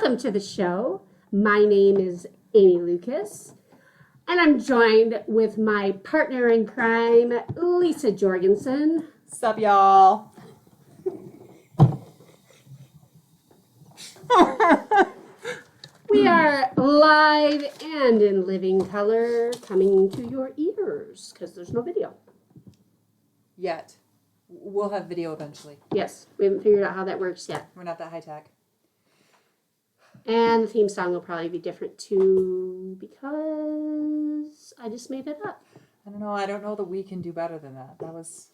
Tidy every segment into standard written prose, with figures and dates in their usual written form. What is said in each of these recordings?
Welcome to the show. My name is Amy Lucas, and I'm joined with my partner in crime, Lisa Jorgensen. Sup, y'all? We are live and in living color coming to your ears because there's no video. Yet. We'll have video eventually. Yes, we haven't figured out how that works yet. We're not that high tech. And the theme song will probably be different too because I just made it up. I don't know. I don't know that we can do better than that. That was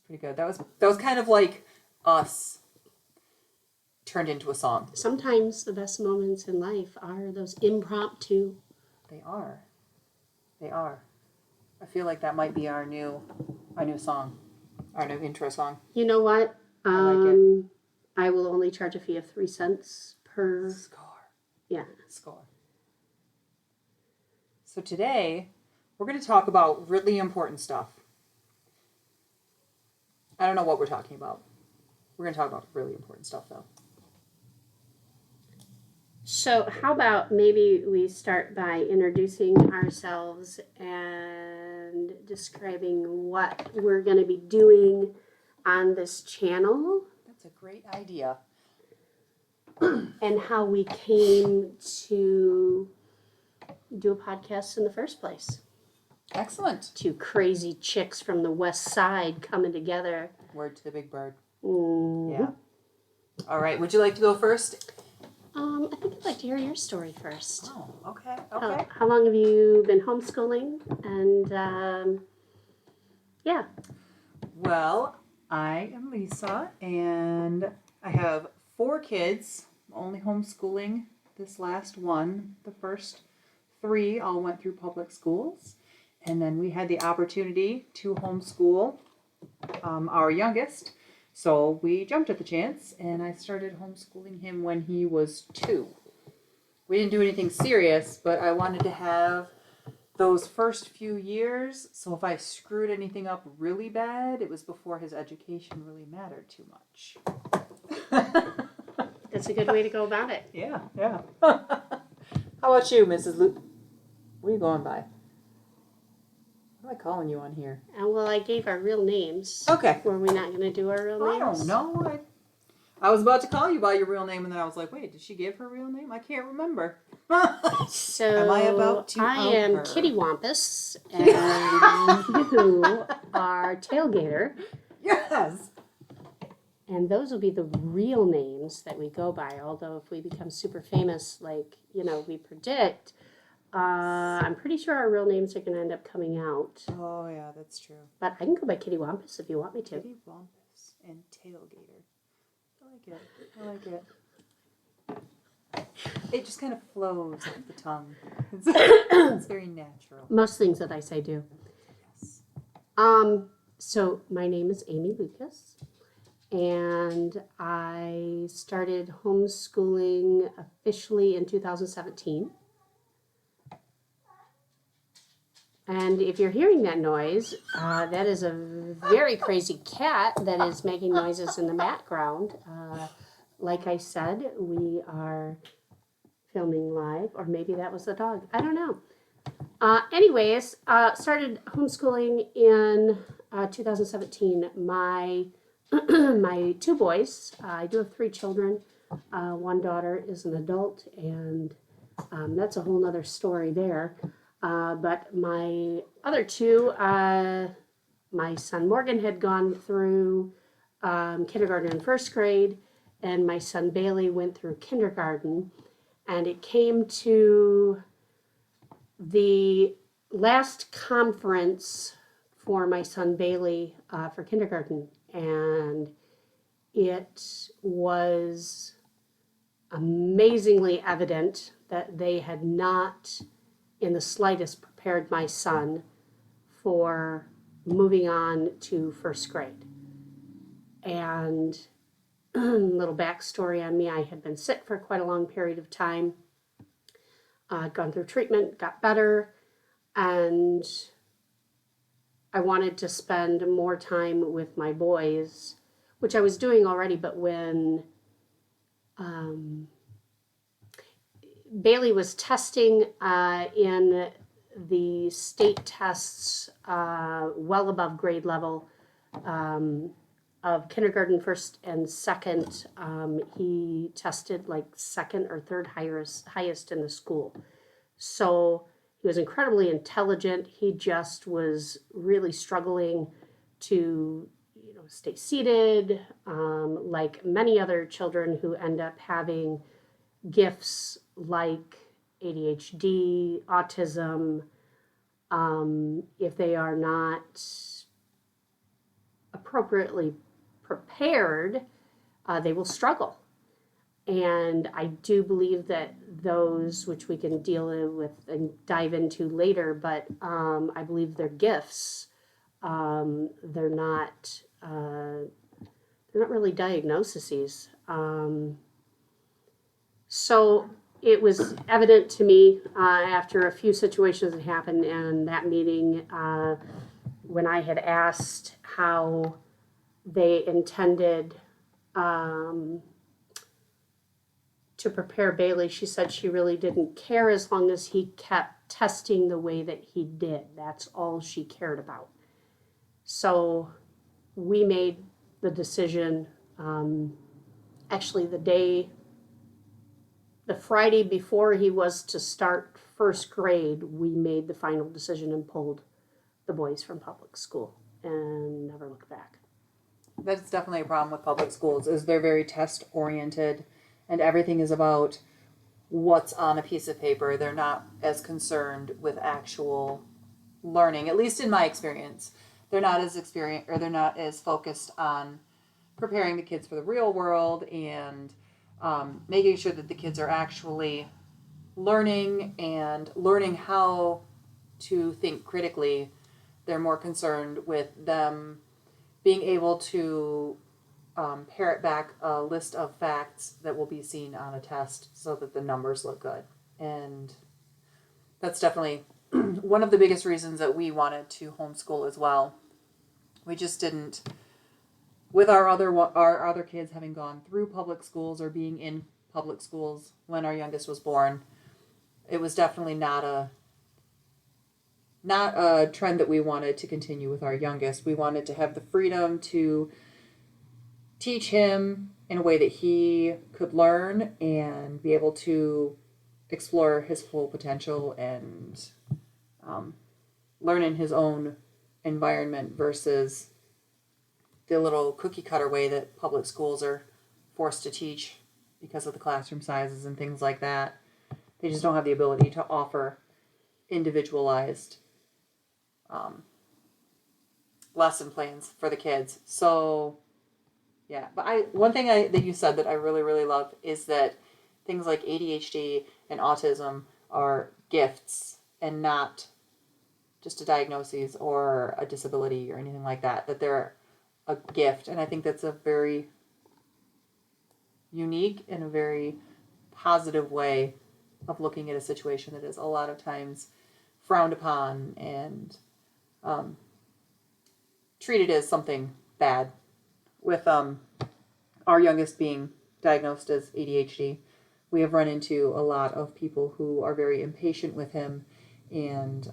pretty good. That was kind of like us turned into a song. Sometimes the best moments in life are those impromptu. They are. They are. I feel like that might be our new song. Our new intro song. You know what? I like it. I will only charge a fee of 3 cents per Score. Yeah. Score. So today, we're going to talk about really important stuff. I don't know what we're talking about. We're going to talk about really important stuff, though. So how about maybe we start by introducing ourselves and describing what we're going to be doing on this channel. That's a great idea. And how we came to do a podcast in the first place. Excellent. Two crazy chicks from the west side coming together. Word to the big bird. Mm-hmm. Yeah. All right. Would you like to go first? I think I'd like to hear your story first. Oh, okay. Okay. How long have you been homeschooling? And, yeah. Well, I am Lisa, and I have 4 kids. Only homeschooling this last one. The first 3 all went through public schools. And then we had the opportunity to homeschool our youngest. So we jumped at the chance, and I started homeschooling him when he was 2. We didn't do anything serious, but I wanted to have those first few years, so if I screwed anything up really bad, it was before his education really mattered too much. That's a good way to go about it. Yeah. How about you, Mrs. Luke? What are you going by? What am I calling you on here? Well, I gave our real names. Okay. Were we not going to do our real names? I don't know. I was about to call you by your real name, and then I was like, wait, did she give her real name? I can't remember. So am I about to I out am her? Kitty Wampus, and you are Tailgater. Yes. And those will be the real names that we go by. Although if we become super famous, like, we predict, I'm pretty sure our real names are going to end up coming out. Oh, yeah, that's true. But I can go by Kitty Wampus if you want me to. Kitty Wampus and Tailgater. I like it. It just kind of flows off the tongue. It's very natural. Most things that I say do. Yes. So my name is Amy Lucas, and I started homeschooling officially in 2017. And if you're hearing that noise, that is a very crazy cat that is making noises in the background. Like I said, we are filming live, or maybe that was the dog. I don't know. Anyways, started homeschooling in 2017. My 2 boys, I do have 3 children. 1 daughter is an adult, and that's a whole nother story there. But my other 2, my son Morgan had gone through kindergarten and first grade, and my son Bailey went through kindergarten. And it came to the last conference for my son Bailey for kindergarten, and it was amazingly evident that they had not in the slightest prepared my son for moving on to first grade. And little backstory on me, I had been sick for quite a long period of time. I'd gone through treatment, got better, and I wanted to spend more time with my boys, which I was doing already, but when Bailey was testing in the state tests well above grade level of kindergarten first and second. He tested like second or third highest in the school. So he was incredibly intelligent. He just was really struggling to stay seated, like many other children who end up having gifts like ADHD, autism. If they are not appropriately prepared, they will struggle. And I do believe that those, which we can deal with and dive into later, but I believe they're gifts. They're not really diagnoses. So it was evident to me after a few situations that happened in that meeting when I had asked how they intended to prepare Bailey. She said she really didn't care as long as he kept testing the way that he did. That's all she cared about. So we made the decision, actually the Friday before he was to start first grade, we made the final decision and pulled the boys from public school and never looked back. That's definitely a problem with public schools, is they're very test oriented and everything is about what's on a piece of paper. They're not as concerned with actual learning, at least in my experience. They're not as focused on preparing the kids for the real world and making sure that the kids are actually learning and learning how to think critically. They're more concerned with them being able to parrot back a list of facts that will be seen on a test so that the numbers look good. And that's definitely one of the biggest reasons that we wanted to homeschool as well. We just didn't, with our other kids having gone through public schools or being in public schools when our youngest was born, it was definitely not a trend that we wanted to continue with our youngest. We wanted to have the freedom to teach him in a way that he could learn and be able to explore his full potential and learn in his own environment versus the little cookie cutter way that public schools are forced to teach because of the classroom sizes and things like that. They just don't have the ability to offer individualized lesson plans for the kids. So yeah, but one thing that you said that I really, really love is that things like ADHD and autism are gifts and not just a diagnosis or a disability or anything like that, that they're a gift. And I think that's a very unique and a very positive way of looking at a situation that is a lot of times frowned upon and treated as something bad. With our youngest being diagnosed as ADHD, we have run into a lot of people who are very impatient with him. And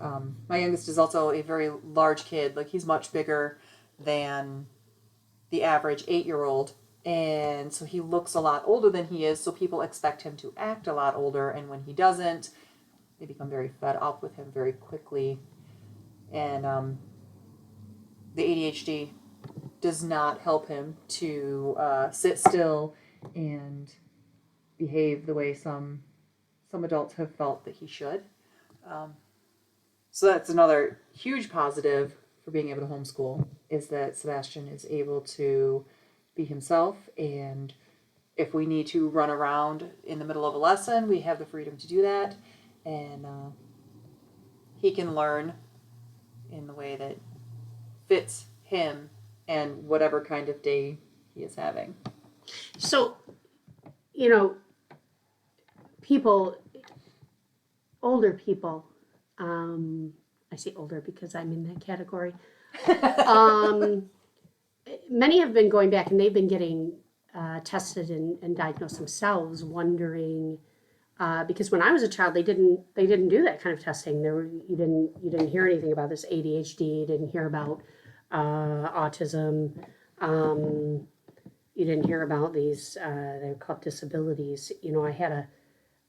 my youngest is also a very large kid. Like, he's much bigger than the average 8-year-old. And so he looks a lot older than he is. So people expect him to act a lot older. And when he doesn't, they become very fed up with him very quickly. And the ADHD does not help him to sit still and behave the way some adults have felt that he should. So that's another huge positive for being able to homeschool, is that Sebastian is able to be himself, and if we need to run around in the middle of a lesson, we have the freedom to do that, and he can learn in the way that fits him and whatever kind of day he is having. So, older people, I say older because I'm in that category, many have been going back and they've been getting tested and diagnosed themselves, wondering Because when I was a child, they didn't do that kind of testing. You didn't hear anything about this ADHD. You didn't hear about autism. You didn't hear about these they're called disabilities. I had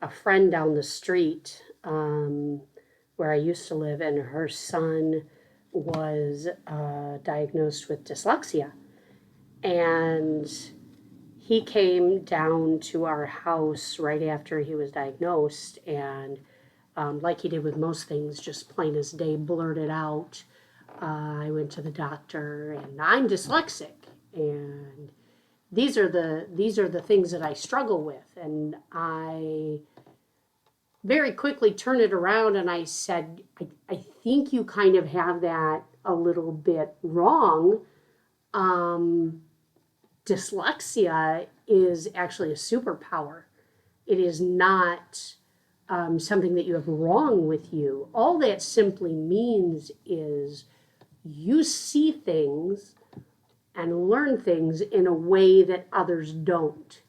a friend down the street where I used to live, and her son was diagnosed with dyslexia, and he came down to our house right after he was diagnosed, and like he did with most things, just plain as day blurted out, I went to the doctor and I'm dyslexic, and these are the things that I struggle with. And I very quickly turned it around and I said, I think you kind of have that a little bit wrong. Dyslexia is actually a superpower. It is not something that you have wrong with you. All that simply means is you see things and learn things in a way that others don't.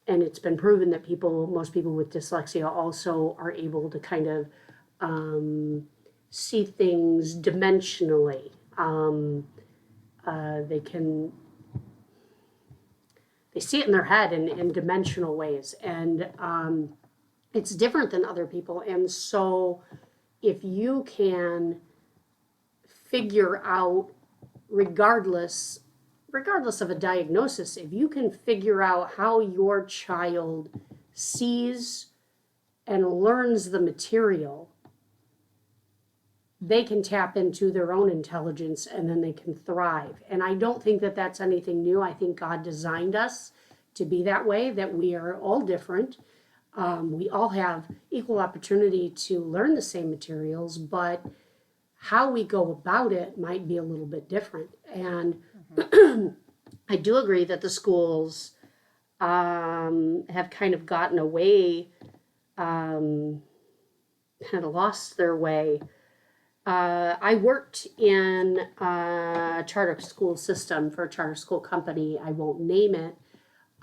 And it's been proven that most people with dyslexia also are able to kind of see things dimensionally. They see it in their head in dimensional ways, and it's different than other people. And so if you can figure out, regardless of a diagnosis, if you can figure out how your child sees and learns the material, they can tap into their own intelligence and then they can thrive. And I don't think that that's anything new. I think God designed us to be that way, that we are all different. We all have equal opportunity to learn the same materials, but how we go about it might be a little bit different. And I do agree that the schools have kind of gotten away, kind of lost their way. I worked in a charter school system for a charter school company. I won't name it.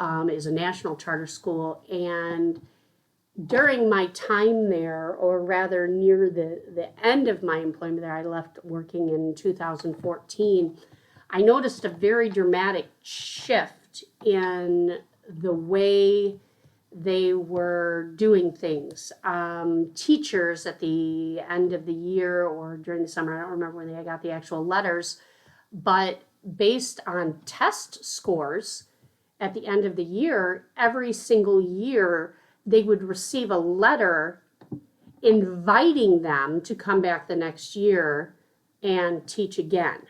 It was a national charter school. And during my time there, or rather near the end of my employment there, I left working in 2014, I noticed a very dramatic shift in the way they were doing things. Teachers at the end of the year or during the summer, I don't remember when they got the actual letters, but based on test scores at the end of the year, every single year, they would receive a letter inviting them to come back the next year and teach again.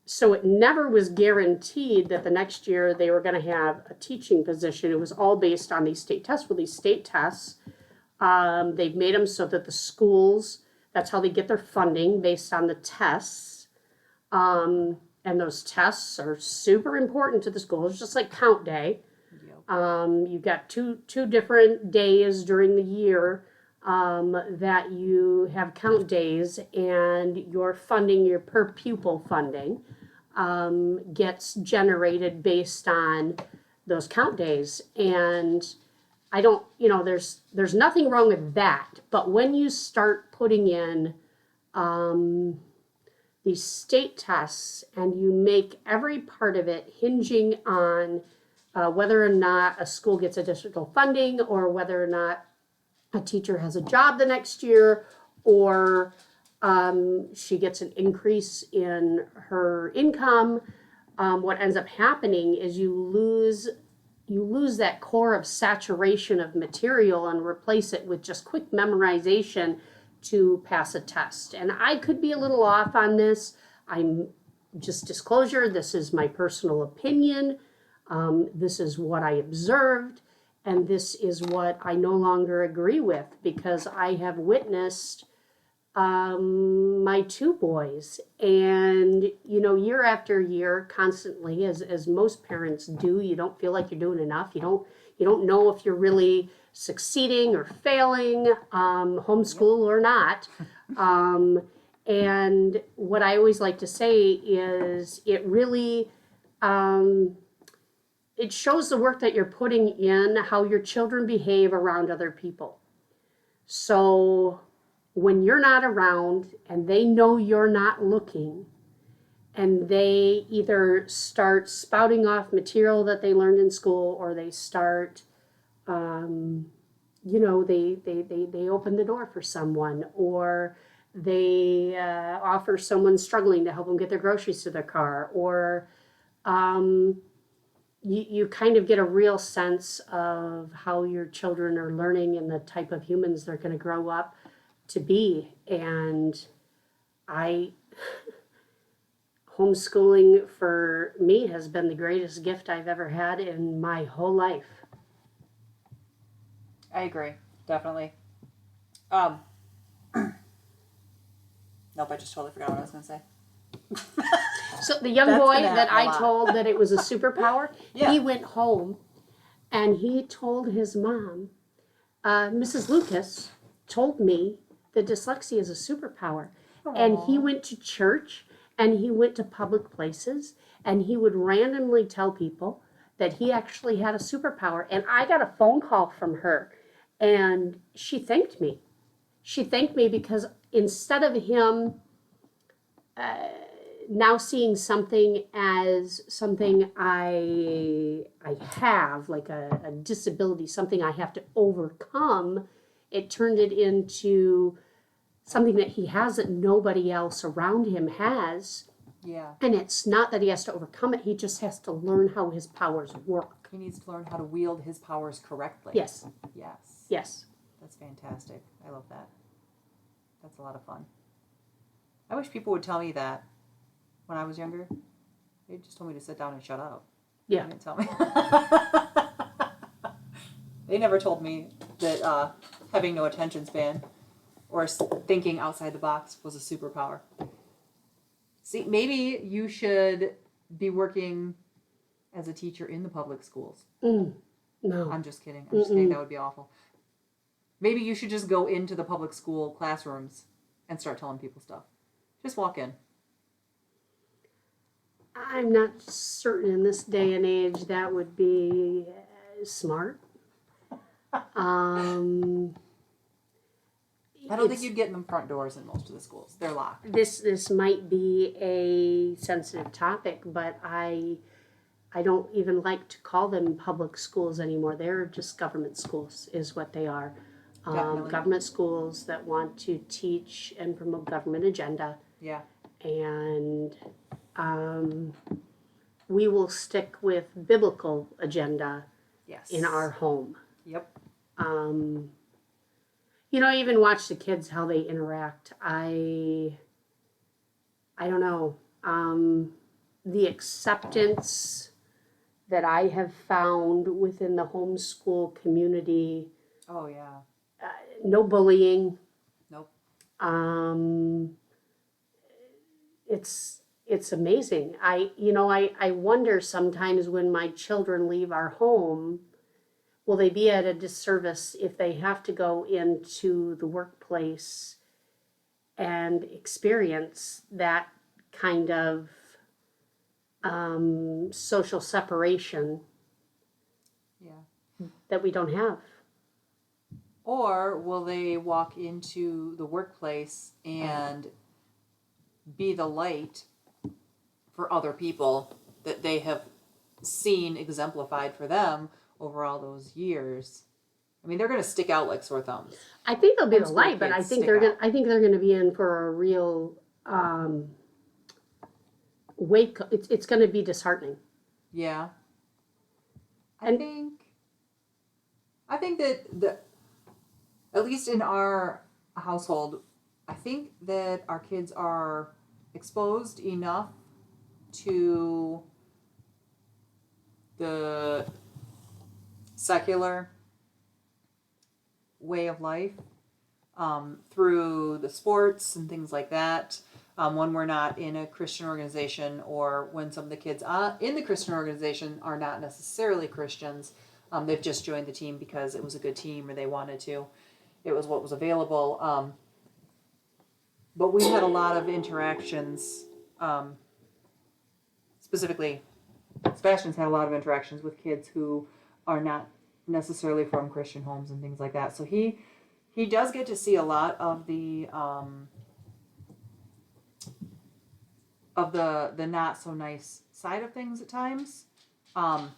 So it never was guaranteed that the next year they were going to have a teaching position. It was all based on these state tests. Well, these state tests, they've made them so that the schools, that's how they get their funding, based on the tests. And those tests are super important to the schools, just like count day. You've got two different days during the year that you have count days, and your funding, your per pupil funding, gets generated based on those count days. And I don't, there's nothing wrong with that. But when you start putting in these state tests and you make every part of it hinging on whether or not a school gets additional funding, or whether or not a teacher has a job the next year, or she gets an increase in her income, what ends up happening is you lose that core of saturation of material and replace it with just quick memorization to pass a test. And I could be a little off on this. I'm just disclosure, this is my personal opinion. This is what I observed, and this is what I no longer agree with, because I have witnessed my two boys, and year after year, constantly, as most parents do, you don't feel like you're doing enough. You don't know if you're really succeeding or failing, homeschool or not. And what I always like to say is it really it shows the work that you're putting in, how your children behave around other people. So when you're not around and they know you're not looking, and they either start spouting off material that they learned in school, or they start, they open the door for someone, or they offer someone struggling to help them get their groceries to their car, or you kind of get a real sense of how your children are learning and the type of humans they're going to grow up to be. And homeschooling for me has been the greatest gift I've ever had in my whole life. I agree, definitely. Nope, I just totally forgot what I was going to say. So the young boy that I told that it was a superpower, he went home and he told his mom, Mrs. Lucas told me that dyslexia is a superpower. Aww. And he went to church and he went to public places and he would randomly tell people that he actually had a superpower. And I got a phone call from her and she thanked me. She thanked me because instead of him now seeing something as something I have, like a disability, something I have to overcome, it turned it into something that he has that nobody else around him has. Yeah. And it's not that he has to overcome it, he just has to learn how his powers work. He needs to learn how to wield his powers correctly. Yes. Yes. Yes. That's fantastic. I love that. That's a lot of fun. I wish people would tell me that when I was younger. They just told me to sit down and shut up. Yeah. They didn't tell me. They never told me that having no attention span or thinking outside the box was a superpower. See, maybe you should be working as a teacher in the public schools. No. I'm just kidding. I'm just kidding. That would be awful. Maybe you should just go into the public school classrooms and start telling people stuff. Just walk in. I'm not certain in this day and age that would be smart. I don't think you'd get in the front doors in most of the schools. They're locked. This might be a sensitive topic, but I don't even like to call them public schools anymore. They're just government schools is what they are. Government schools that want to teach and promote government agenda. Yeah. And we will stick with biblical agenda in our home. Yep. Even watch the kids, how they interact. I don't know. The acceptance that I have found within the homeschool community. Oh, yeah. No bullying. Nope. It's amazing. I wonder sometimes when my children leave our home, will they be at a disservice if they have to go into the workplace and experience that kind of social separation that we don't have? Or will they walk into the workplace and be the light for other people that they have seen exemplified for them over all those years? I mean, they're going to stick out like sore thumbs. I think they'll be the light, but I think they're going to be in for a real wake. It's going to be disheartening. Yeah. I think that at least in our household, I think that our kids are exposed enough to the secular way of life through the sports and things like that. When we're not in a Christian organization, or when some of the kids in the Christian organization are not necessarily Christians, they've just joined the team because it was a good team or they wanted to. It was what was available. But we had a lot of interactions, specifically Sebastian's had a lot of interactions with kids who are not necessarily from Christian homes and things like that. So he does get to see a lot of the not so nice side of things at times. And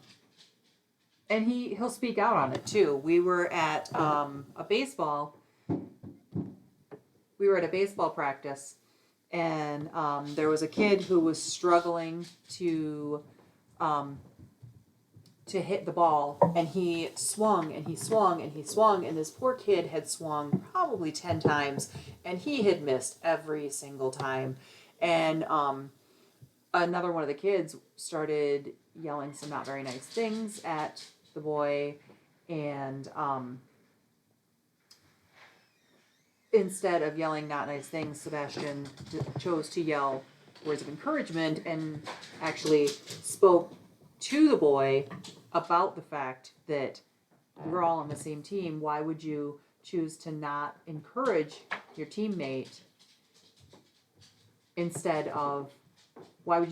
he'll speak out on it too. We were at a baseball practice, and there was a kid who was struggling to hit the ball, and he swung and he swung and he swung, and this poor kid had swung probably 10 times, and he had missed every single time. And another one of the kids started yelling some not very nice things at the boy, and instead of yelling not nice things, Sebastian chose to yell words of encouragement and actually spoke to the boy about the fact that we're all on the same team. Why would you choose to not encourage your teammate instead of why would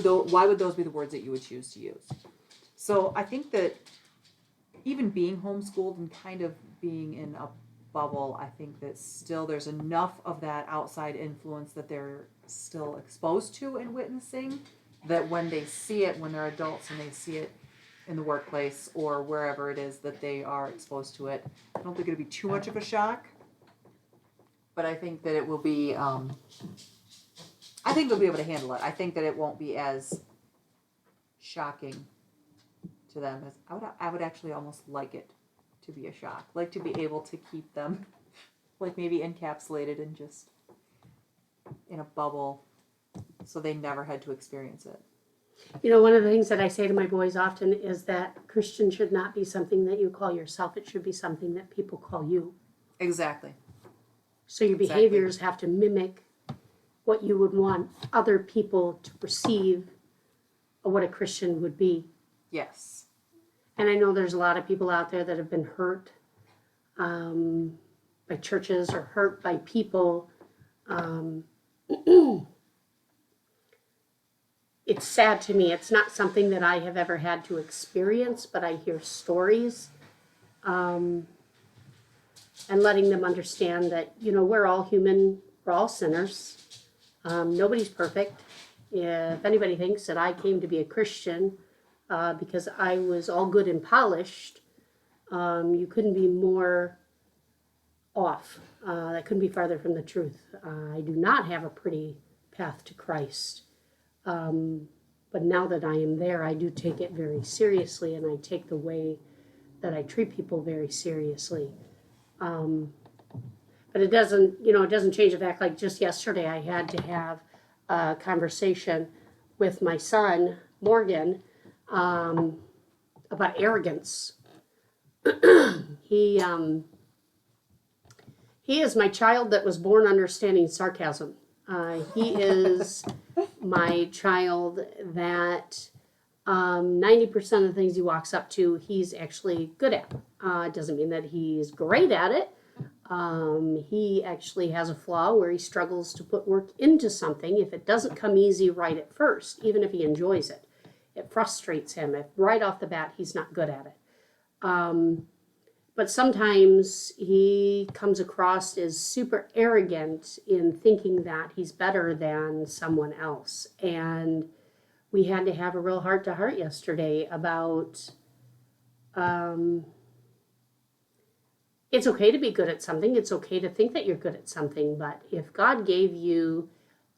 those be the words that you would choose to use? So I think that even being homeschooled and kind of being in a bubble, I think that still there's enough of that outside influence that they're still exposed to and witnessing, that when they see it, when they're adults and they see it in the workplace or wherever it is that they are exposed to it, I don't think it'll be too much of a shock. But I think that it will be, I think they'll be able to handle it. I think that it won't be as shocking to them as I would actually almost like it to be a shock, like to be able to keep them like maybe encapsulated and just in a bubble so they never had to experience it. You know, one of the things that I say to my boys often is that Christian should not be something that you call yourself. It should be something that people call you. Exactly. So your behaviors have to mimic what you would want other people to perceive what a Christian would be. Yes. And I know there's a lot of people out there that have been hurt by churches or hurt by people. It's sad to me. It's not something that I have ever had to experience, but I hear stories and letting them understand that, you know, we're all human, we're all sinners. Nobody's perfect. If anybody thinks that I came to be a Christian because I was all good and polished, you couldn't be more off. That couldn't be farther from the truth. I do not have a pretty path to Christ. But now that I am there, I do take it very seriously, and I take the way that I treat people very seriously. But it doesn't change the fact, like just yesterday I had to have a conversation with my son, Morgan, about arrogance. He is my child that was born understanding sarcasm. He is my child that 90% of the things he walks up to, he's actually good at. It doesn't mean that he's great at it. He actually has a flaw where he struggles to put work into something if it doesn't come easy right at first, even if he enjoys it. It frustrates him. If right off the bat he's not good at it. But sometimes he comes across as super arrogant in thinking that he's better than someone else. And we had to have a real heart-to-heart yesterday about it's okay to be good at something. It's okay to think that you're good at something. But if God gave you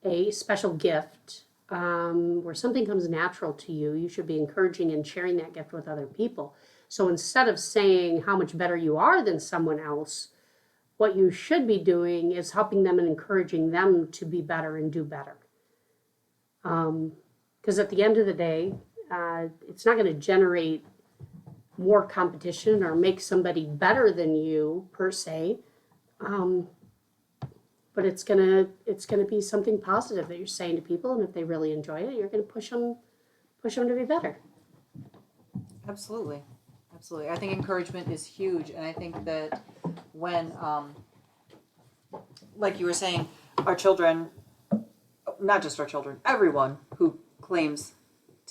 a special gift where something comes natural to you, you should be encouraging and sharing that gift with other people. So instead of saying how much better you are than someone else, what you should be doing is helping them and encouraging them to be better and do better. Because at the end of the day, it's not going to generate more competition or make somebody better than you per se. But it's gonna be something positive that you're saying to people, and if they really enjoy it, you're gonna push them to be better. Absolutely. I think encouragement is huge, and I think that when, like you were saying, our children, not just our children, everyone who claims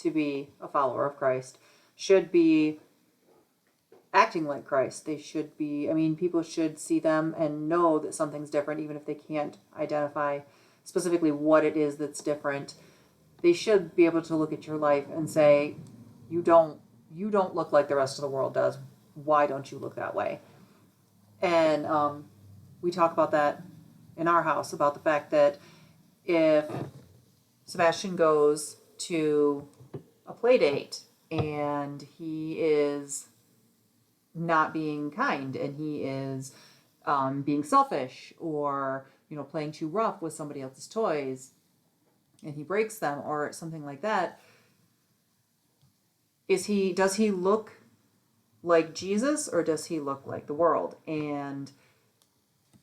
to be a follower of Christ should be acting like Christ. They should be, I mean, people should see them and know that something's different, even if they can't identify specifically what it is that's different. They should be able to look at your life and say, you don't look like the rest of the world does. Why don't you look that way? And we talk about that in our house, about the fact that if Sebastian goes to a play date and he is not being kind and he is being selfish or playing too rough with somebody else's toys and he breaks them or something like that, does he look like Jesus or does he look like the world? And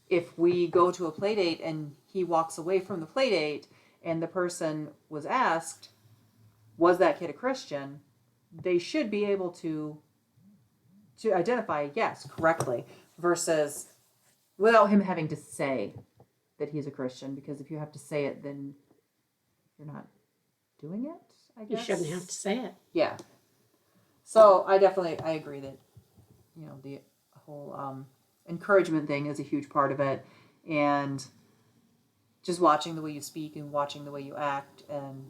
if we go to a play date and he walks away from the play date and the person was asked, was that kid a Christian? They should be able to identify yes correctly versus without him having to say that he's a Christian, because if you have to say it, then you're not doing it, I guess. You shouldn't have to say it. Yeah. So I agree that the whole encouragement thing is a huge part of it, and just watching the way you speak and watching the way you act, and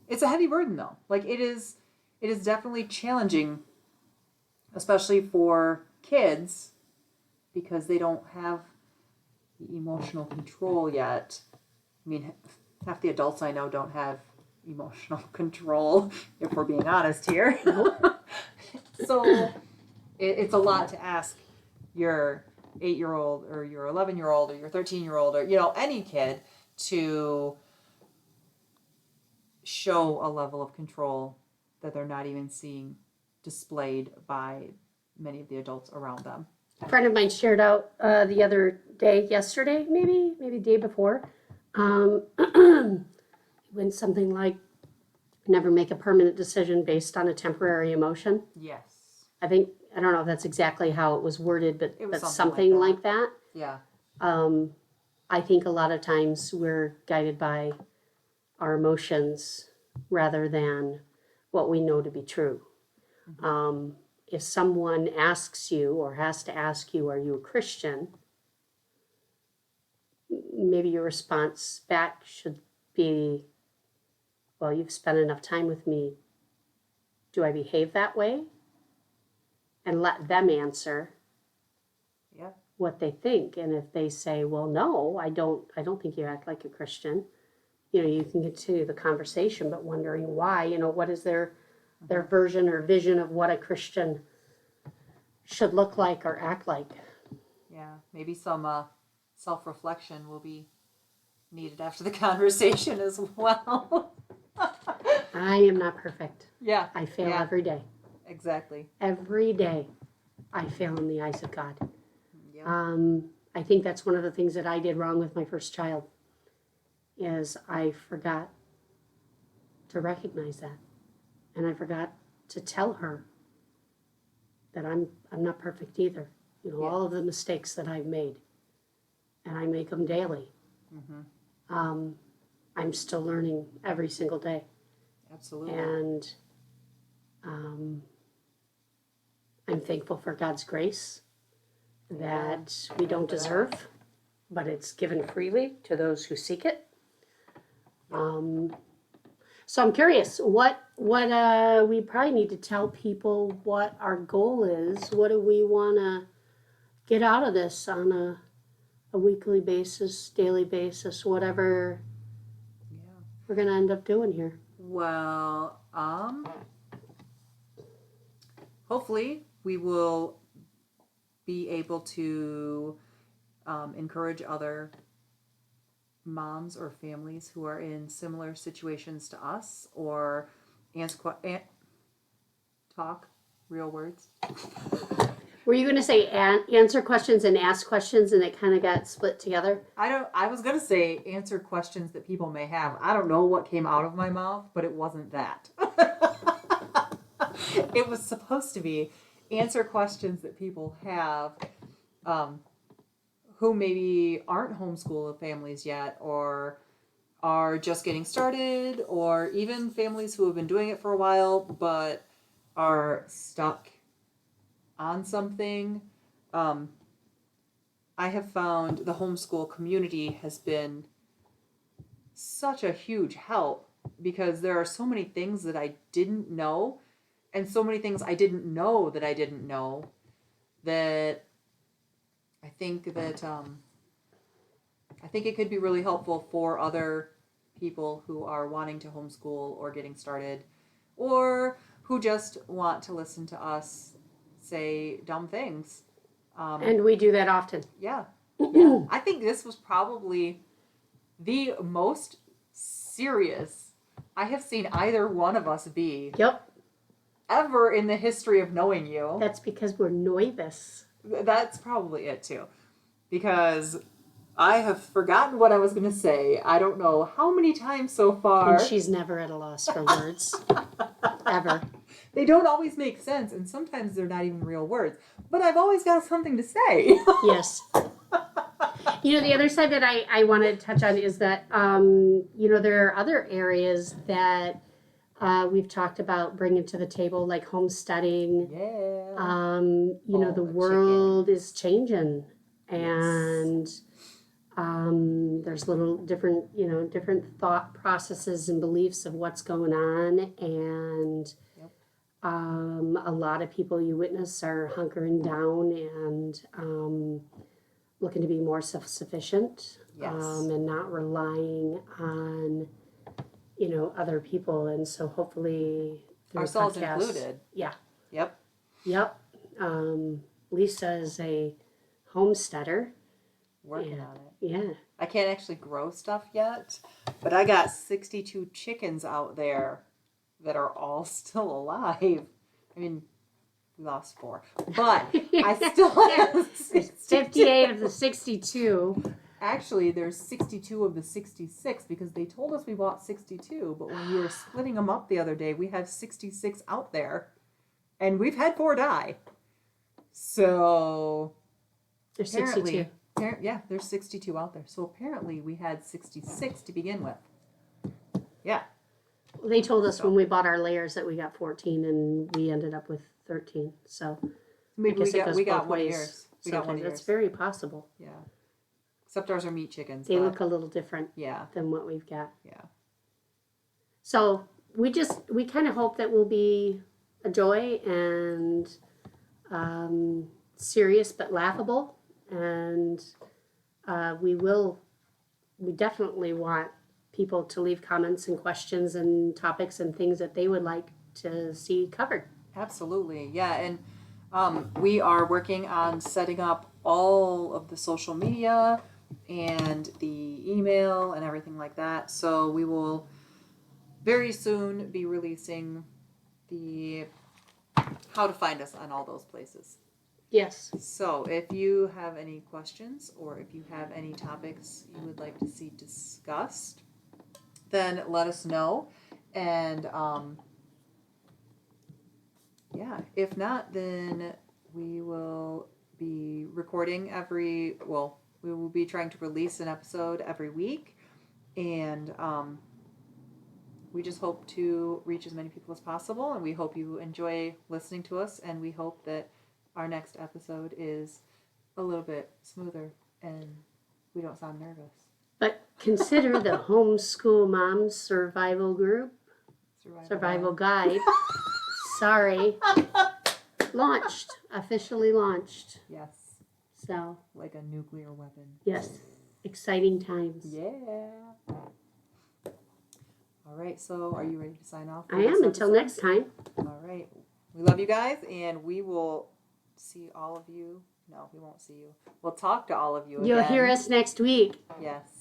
it's a heavy burden though. Like it is definitely challenging, especially for kids, because they don't have the emotional control yet. I mean, half the adults I know don't have emotional control, if we're being honest here. So it's a lot to ask your 8-year-old or your 11-year-old or your 13-year-old or any kid to show a level of control that they're not even seeing displayed by many of the adults around them. A friend of mine shared out the other day, yesterday, maybe the day before, when something like, never make a permanent decision based on a temporary emotion. Yes. I don't know if that's exactly how it was worded, but It was something like that. Yeah. I think a lot of times we're guided by our emotions rather than what we know to be true. Mm-hmm. If someone asks you or has to ask you, are you a Christian? Maybe your response back should be, well, you've spent enough time with me. Do I behave that way? And let them answer what they think. And if they say, well, no, I don't think you act like a Christian, you can continue the conversation, but wondering why, what is their version or vision of what a Christian should look like or act like. Yeah, maybe some self-reflection will be needed after the conversation as well. I am not perfect. Yeah. I fail every day. Exactly. Every day I fail in the eyes of God. Yeah. I think that's one of the things that I did wrong with my first child, is I forgot to recognize that. And I forgot to tell her that I'm not perfect either. All of the mistakes that I've made, and I make them daily. Mm-hmm. I'm still learning every single day. Absolutely. And I'm thankful for God's grace that we don't deserve, but it's given freely to those who seek it. So I'm curious, what we probably need to tell people what our goal is. What do we want to get out of this on a weekly basis, daily basis, whatever we're going to end up doing here? Well, hopefully we will be able to encourage other moms or families who are in similar situations to us, or talk real words. Were you going to say answer questions and ask questions, and it kind of got split together? I was going to say answer questions that people may have. I don't know what came out of my mouth, but it wasn't that. It was supposed to be answer questions that people have who maybe aren't homeschool families yet, or are just getting started, or even families who have been doing it for a while but are stuck on something. I have found the homeschool community has been such a huge help because there are so many things that I didn't know and so many things I didn't know that I didn't know that I think it could be really helpful for other people who are wanting to homeschool or getting started or who just want to listen to us say dumb things. And we do that often. Yeah. Yeah. I think this was probably the most serious I have seen either one of us be. Yep. Ever in the history of knowing you. That's because we're nervous. That's probably it too. Because I have forgotten what I was going to say. I don't know how many times so far. And she's never at a loss for words. Ever. They don't always make sense, and sometimes they're not even real words. But I've always got something to say. Yes. You know, the other side that I want to touch on is that, there are other areas that we've talked about bringing to the table, like homesteading. Yeah. The world is changing. And there's little different thought processes and beliefs of what's going on. And a lot of people you witness are hunkering down and looking to be more self-sufficient. Yes. And not relying on, other people. And so hopefully through ourselves podcasts, included. Yeah. Yep. Lisa is a homesteader. Working on it. Yeah. I can't actually grow stuff yet, but I got 62 chickens out there that are all still alive. I mean, we lost 4, but I still have 58 of the 62. Actually, there's 62 of the 66 because they told us we bought 62, but when we were splitting them up the other day, we have 66 out there, and we've had 4 die. So There's 62. Yeah, there's 62 out there. So apparently we had 66 to begin with. Yeah. They told us when we bought our layers that we got 14 and we ended up with 13. So Maybe I guess we got both 1 ways. year. We got 1 year. That's very possible. Yeah. Except ours are meat chickens. They look a little different than what we've got. Yeah. So we kind of hope that we'll be a joy and serious but laughable. And we definitely want people to leave comments and questions and topics and things that they would like to see covered. Absolutely. Yeah. And we are working on setting up all of the social media and the email and everything like that. So we will very soon be releasing the how to find us on all those places. Yes. So if you have any questions or if you have any topics you would like to see discussed, then let us know. And if not, then we will be recording we will be trying to release an episode every week. And we just hope to reach as many people as possible. And we hope you enjoy listening to us. And we hope that our next episode is a little bit smoother and we don't sound nervous. But consider the Homeschool Moms Survival Group, Survival Guide. Sorry. Officially launched. Yes. So. Like a nuclear weapon. Yes. Exciting times. Yeah. All right, so are you ready to sign off? I am, until next time. All right. We love you guys, and we will see all of you. No, we won't see you. We'll talk to all of you again. You'll hear us next week. Yes.